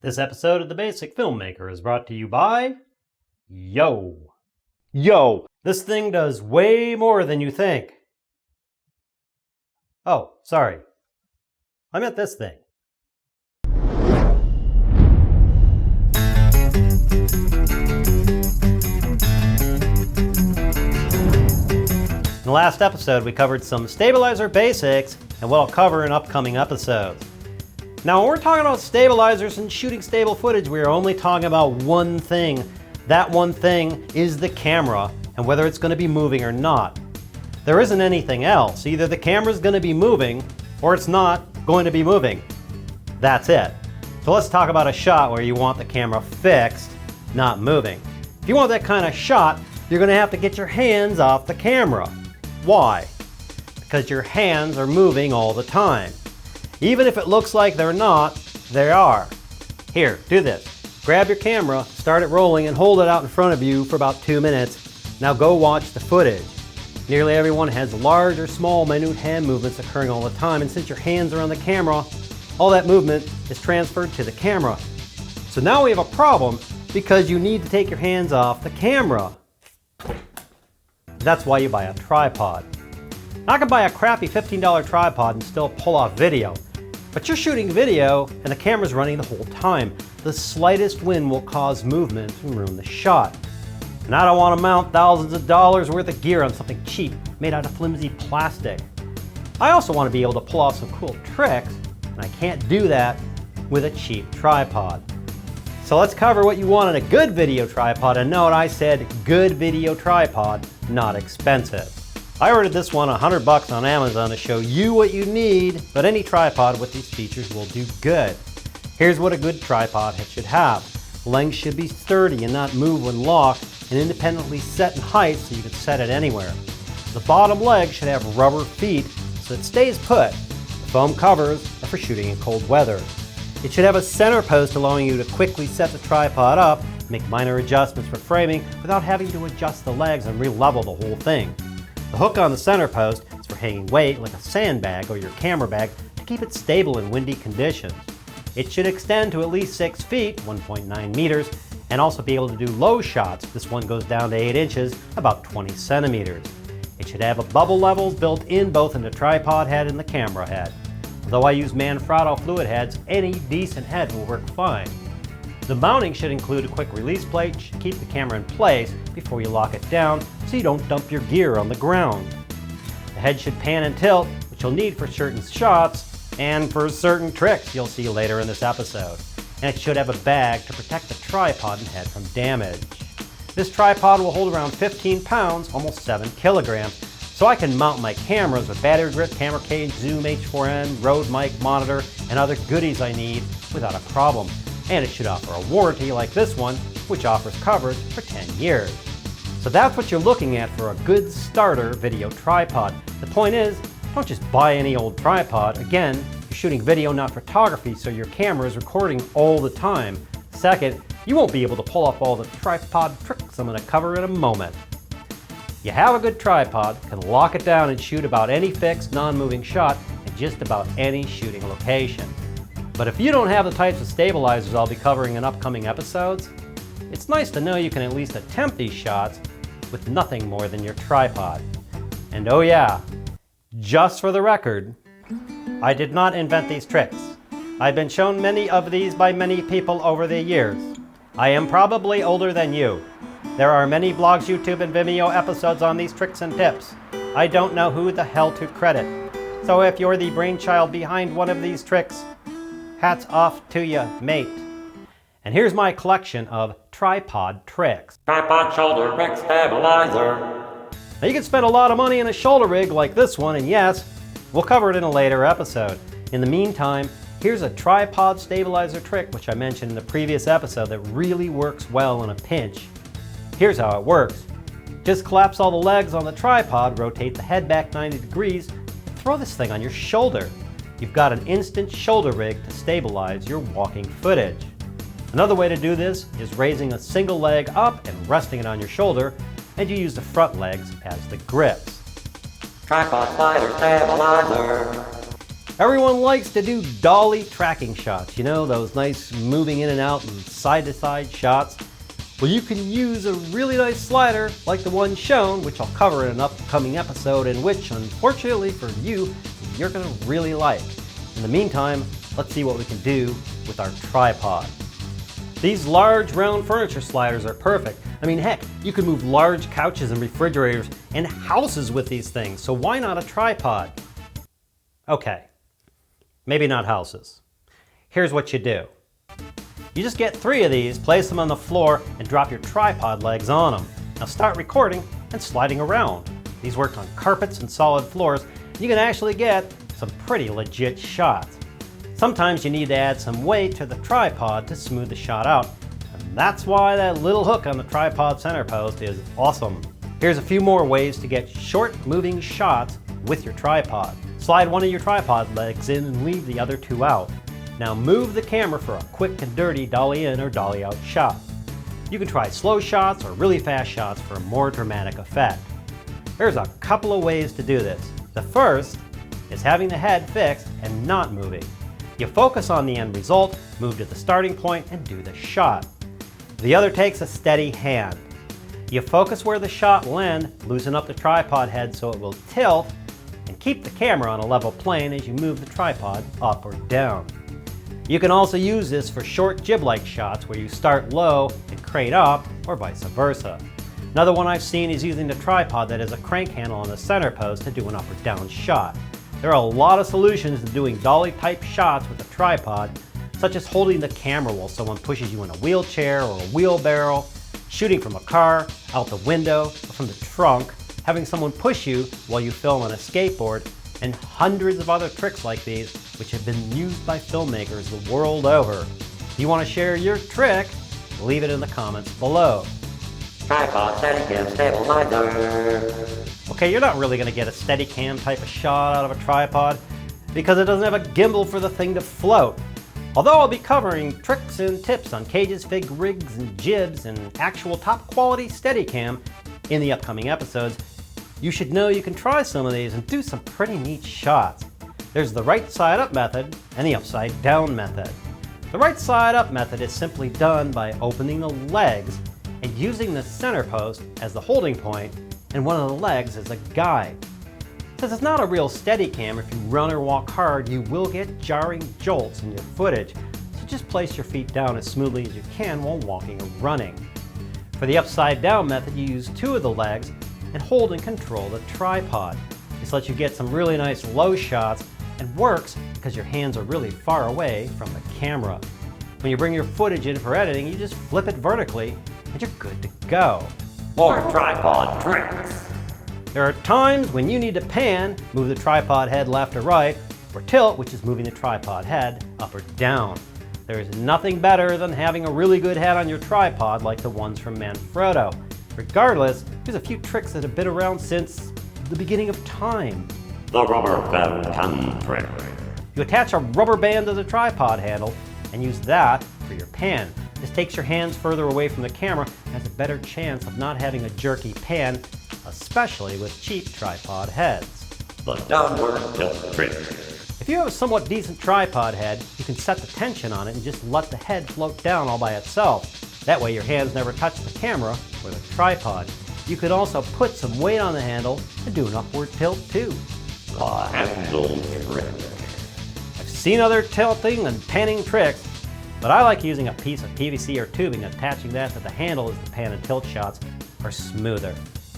This episode of The Basic Filmmaker is brought to you by Yo. This thing does way more than you think. Oh, sorry. I meant this thing. In the last episode, we covered some stabilizer basics and what I'll cover in upcoming episodes. Now, when we're talking about stabilizers and shooting stable footage, we are only talking about one thing. That one thing is the camera and whether it's going to be moving or not. There isn't anything else. Either the camera's going to be moving or it's not going to be moving. That's it. So let's talk about a shot where you want the camera fixed, not moving. If you want that kind of shot, you're going to have to get your hands off the camera. Why? Because your hands are moving all the time. Even if it looks like they're not, they are. Here, do this. Grab your camera, start it rolling, and hold it out in front of you for about 2 minutes. Now go watch the footage. Nearly everyone has large or small, minute hand movements occurring all the time, and since your hands are on the camera, all that movement is transferred to the camera. So now we have a problem because you need to take your hands off the camera. That's why you buy a tripod. I can buy a crappy $15 tripod and still pull off video. But you're shooting video and the camera's running the whole time. The slightest wind will cause movement and ruin the shot. And I don't want to mount thousands of dollars worth of gear on something cheap made out of flimsy plastic. I also want to be able to pull off some cool tricks, and I can't do that with a cheap tripod. So let's cover what you want in a good video tripod, and note I said good video tripod, not expensive. I ordered this one $100 on Amazon to show you what you need, but any tripod with these features will do good. Here's what a good tripod should have. Length should be sturdy and not move when locked, and independently set in height so you can set it anywhere. The bottom leg should have rubber feet so it stays put. The foam covers are for shooting in cold weather. It should have a center post allowing you to quickly set the tripod up, make minor adjustments for framing without having to adjust the legs and re-level the whole thing. The hook on the center post is for hanging weight like a sandbag or your camera bag to keep it stable in windy conditions. It should extend to at least 6 feet, 1.9 meters, and also be able to do low shots. This one goes down to 8 inches, about 20 centimeters. It should have a bubble levels built in both in the tripod head and the camera head. Though I use Manfrotto fluid heads, any decent head will work fine. The mounting should include a quick release plate to keep the camera in place before you lock it down so you don't dump your gear on the ground. The head should pan and tilt, which you'll need for certain shots and for certain tricks you'll see later in this episode. And it should have a bag to protect the tripod and head from damage. This tripod will hold around 15 pounds, almost 7 kilograms, so I can mount my cameras with battery grip, camera cage, Zoom H4n, Rode mic monitor, and other goodies I need without a problem. And it should offer a warranty like this one, which offers coverage for 10 years. So that's what you're looking at for a good starter video tripod. The point is, don't just buy any old tripod. Again, you're shooting video, not photography, so your camera is recording all the time. Second, you won't be able to pull off all the tripod tricks I'm going to cover in a moment. You have a good tripod, can lock it down and shoot about any fixed, non-moving shot in just about any shooting location. But if you don't have the types of stabilizers I'll be covering in upcoming episodes, it's nice to know you can at least attempt these shots with nothing more than your tripod. And oh yeah, just for the record, I did not invent these tricks. I've been shown many of these by many people over the years. I am probably older than you. There are many blogs, YouTube, and Vimeo episodes on these tricks and tips. I don't know who the hell to credit. So if you're the brainchild behind one of these tricks, hats off to ya, mate. And here's my collection of tripod tricks. Tripod shoulder rig stabilizer. Now you can spend a lot of money in a shoulder rig like this one, and yes, we'll cover it in a later episode. In the meantime, here's a tripod stabilizer trick which I mentioned in the previous episode that really works well in a pinch. Here's how it works. Just collapse all the legs on the tripod, rotate the head back 90 degrees, and throw this thing on your shoulder. You've got an instant shoulder rig to stabilize your walking footage. Another way to do this is raising a single leg up and resting it on your shoulder, and you use the front legs as the grips. Tripod slider stabilizer. Everyone likes to do dolly tracking shots, you know, those nice moving in and out and side to side shots. Well, you can use a really nice slider like the one shown, which I'll cover in an upcoming episode, and which, unfortunately for you, you're going to really like. In the meantime, let's see what we can do with our tripod. These large round furniture sliders are perfect. I mean, heck, you can move large couches and refrigerators and houses with these things, so why not a tripod? Okay, maybe not houses. Here's what you do. You just get 3 of these, place them on the floor, and drop your tripod legs on them. Now start recording and sliding around. These work on carpets and solid floors, and you can actually get some pretty legit shots. Sometimes you need to add some weight to the tripod to smooth the shot out, and that's why that little hook on the tripod center post is awesome. Here's a few more ways to get short moving shots with your tripod. Slide one of your tripod legs in and leave the other 2 out. Now move the camera for a quick and dirty dolly in or dolly out shot. You can try slow shots or really fast shots for a more dramatic effect. There's a couple of ways to do this. The first is having the head fixed and not moving. You focus on the end result, move to the starting point, and do the shot. The other takes a steady hand. You focus where the shot will end, loosen up the tripod head so it will tilt, and keep the camera on a level plane as you move the tripod up or down. You can also use this for short jib-like shots where you start low and crane up, or vice versa. Another one I've seen is using the tripod that has a crank handle on the center post to do an up or down shot. There are a lot of solutions to doing dolly-type shots with a tripod, such as holding the camera while someone pushes you in a wheelchair or a wheelbarrow, shooting from a car, out the window, or from the trunk, having someone push you while you film on a skateboard, and hundreds of other tricks like these, which have been used by filmmakers the world over. If you want to share your trick, leave it in the comments below. Tripod, Steadicam, stabilizer. Okay, you're not really going to get a Steadicam type of shot out of a tripod because it doesn't have a gimbal for the thing to float. Although I'll be covering tricks and tips on cages, fig rigs, and jibs, and actual top quality Steadicam in the upcoming episodes, you should know you can try some of these and do some pretty neat shots. There's the right side up method and the upside down method. The right side up method is simply done by opening the legs and using the center post as the holding point and one of the legs as a guide. Since it's not a real Steadicam, if you run or walk hard, you will get jarring jolts in your footage, so just place your feet down as smoothly as you can while walking or running. For the upside down method, you use 2 of the legs and hold and control the tripod. This lets you get some really nice low shots and works because your hands are really far away from the camera. When you bring your footage in for editing, you just flip it vertically and you're good to go. More tripod tricks. There are times when you need to pan, move the tripod head left or right, or tilt, which is moving the tripod head up or down. There is nothing better than having a really good head on your tripod like the ones from Manfrotto. Regardless, here's a few tricks that have been around since the beginning of time. The rubber band pan trick. You attach a rubber band to the tripod handle and use that for your pan. This takes your hands further away from the camera and has a better chance of not having a jerky pan, especially with cheap tripod heads. The downward tilt trick. If you have a somewhat decent tripod head, you can set the tension on it and just let the head float down all by itself. That way your hands never touch the camera or the tripod. You could also put some weight on the handle and do an upward tilt too. The handle trick. I've seen other tilting and panning tricks, but I like using a piece of PVC or tubing and attaching that to the handle as the pan and tilt shots are smoother.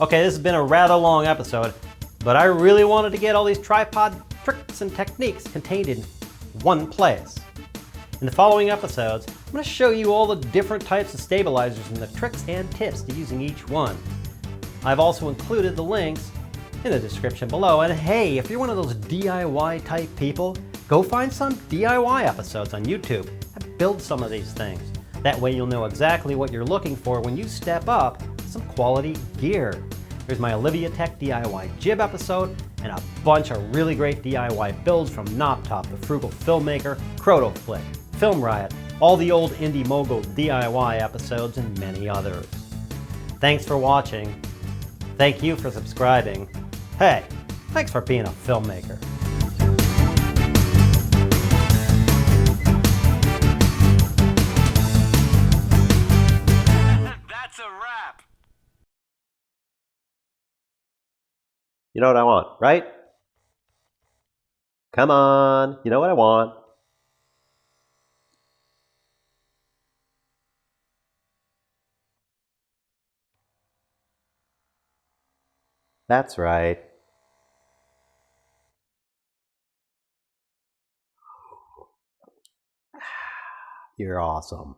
Okay, this has been a rather long episode, but I really wanted to get all these tripod tricks and techniques contained in one place. In the following episodes, I'm going to show you all the different types of stabilizers and the tricks and tips to using each one. I've also included the links in the description below, and hey, if you're one of those DIY type people, go find some DIY episodes on YouTube and build some of these things. That way you'll know exactly what you're looking for when you step up some quality gear. There's my Olivia Tech DIY jib episode and a bunch of really great DIY builds from Knoptop, the Frugal Filmmaker, Crotoflick, Film Riot, all the old Indie Mogul DIY episodes, and many others. Thanks for watching. Thank you for subscribing. Hey, thanks for being a filmmaker. You know what I want, right? Come on, you know what I want. That's right. You're awesome.